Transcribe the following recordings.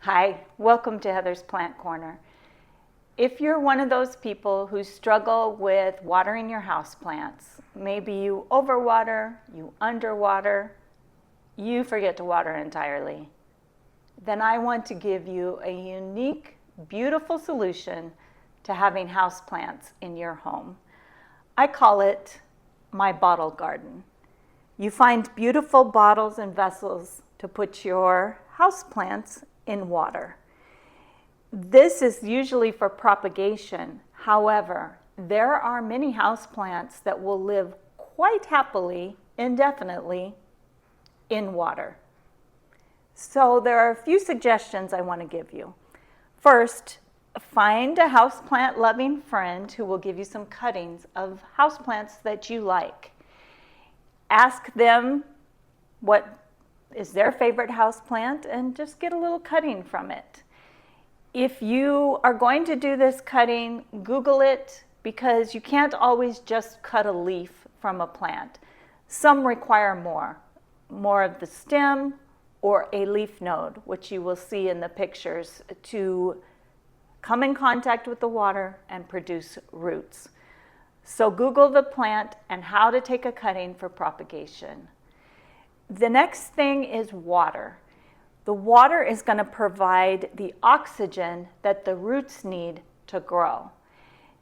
Hi, welcome to Heather's Plant Corner. If you're one of those people who struggle with watering your houseplants, maybe you overwater, you underwater, you forget to water entirely, then I want to give you a unique, beautiful solution to having houseplants in your home. I call it my bottle garden. You find beautiful bottles and vessels to put your houseplants in water. This is usually for propagation. However, there are many houseplants that will live quite happily, indefinitely, in water. So there are a few suggestions I want to give you. First, find a houseplant loving friend who will give you some cuttings of houseplants that you like. Ask them what is their favorite houseplant and just get a little cutting from it. If you are going to do this cutting, Google it, because you can't always just cut a leaf from a plant. Some require more of the stem or a leaf node, which you will see in the pictures, to come in contact with the water and produce roots. So Google the plant and how to take a cutting for propagation. The next thing is water. The water is going to provide the oxygen that the roots need to grow.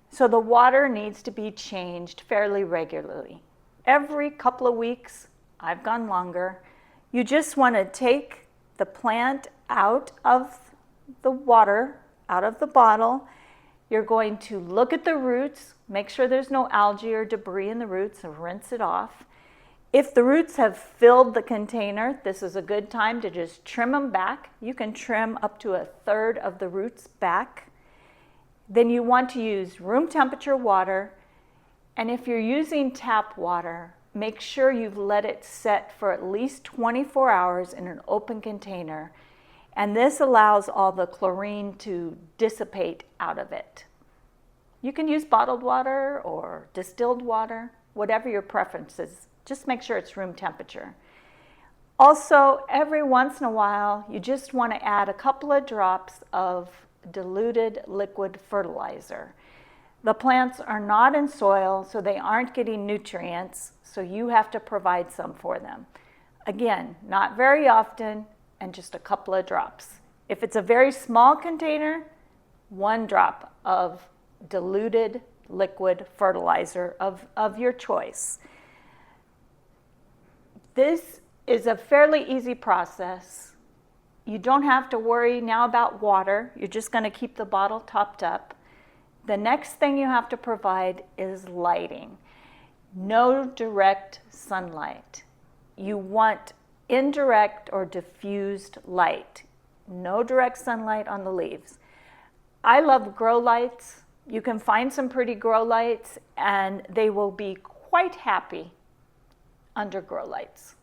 So the water needs to be changed fairly regularly. Every couple of weeks, I've gone longer, you just want to take the plant out of the water, out of the bottle. You're going to look at the roots, make sure there's no algae or debris in the roots, and rinse it off. If the roots have filled the container, this is a good time to just trim them back. You can trim up to 1/3 of the roots back. Then you want to use room temperature water. And if you're using tap water, make sure you've let it set for at least 24 hours in an open container. And this allows all the chlorine to dissipate out of it. You can use bottled water or distilled water, whatever your preference is. Just make sure it's room temperature. Also, every once in a while, you just want to add a couple of drops of diluted liquid fertilizer. The plants are not in soil, so they aren't getting nutrients, so you have to provide some for them. Again, not very often, and just a couple of drops. If it's a very small container, 1 drop of diluted liquid fertilizer of your choice. This is a fairly easy process. You don't have to worry now about water. You're just going to keep the bottle topped up. The next thing you have to provide is lighting. No direct sunlight. You want indirect or diffused light. No direct sunlight on the leaves. I love grow lights. You can find some pretty grow lights, and they will be quite happy under grow lights.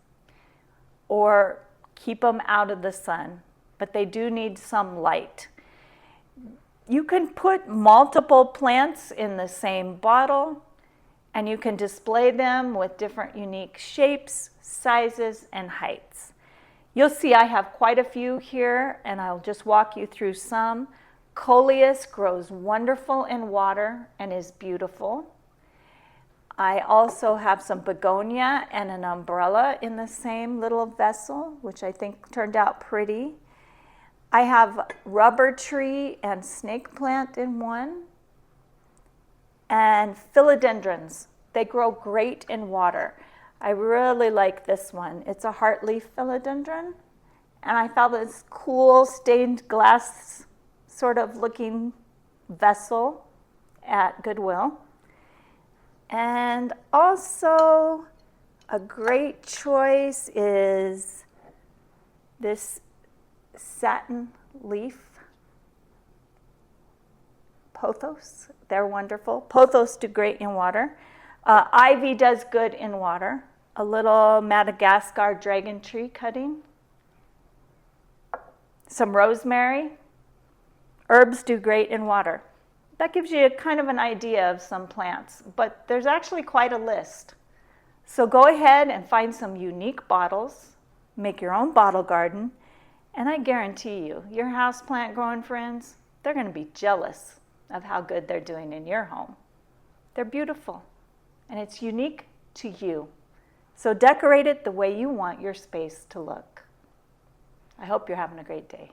Or keep them out of the sun, but they do need some light. You can put multiple plants in the same bottle, and you can display them with different unique shapes, sizes, and heights. You'll see I have quite a few here, and I'll just walk you through some. Coleus grows wonderful in water and is beautiful. I also have some begonia and an umbrella in the same little vessel, which I think turned out pretty. I have rubber tree and snake plant in one. And philodendrons, they grow great in water. I really like this one. It's a heartleaf philodendron. And I found this cool stained glass sort of looking vessel at Goodwill. And also a great choice is this satin leaf, pothos. They're wonderful. Pothos do great in water. Ivy does good in water. A little Madagascar dragon tree cutting. Some rosemary. Herbs do great in water. That gives you a kind of an idea of some plants, but there's actually quite a list. So go ahead and find some unique bottles, make your own bottle garden, And I guarantee you, your houseplant growing friends, they're going to be jealous of how good they're doing in your home. They're beautiful, and it's unique to you. So decorate it the way you want your space to look. I hope you're having a great day.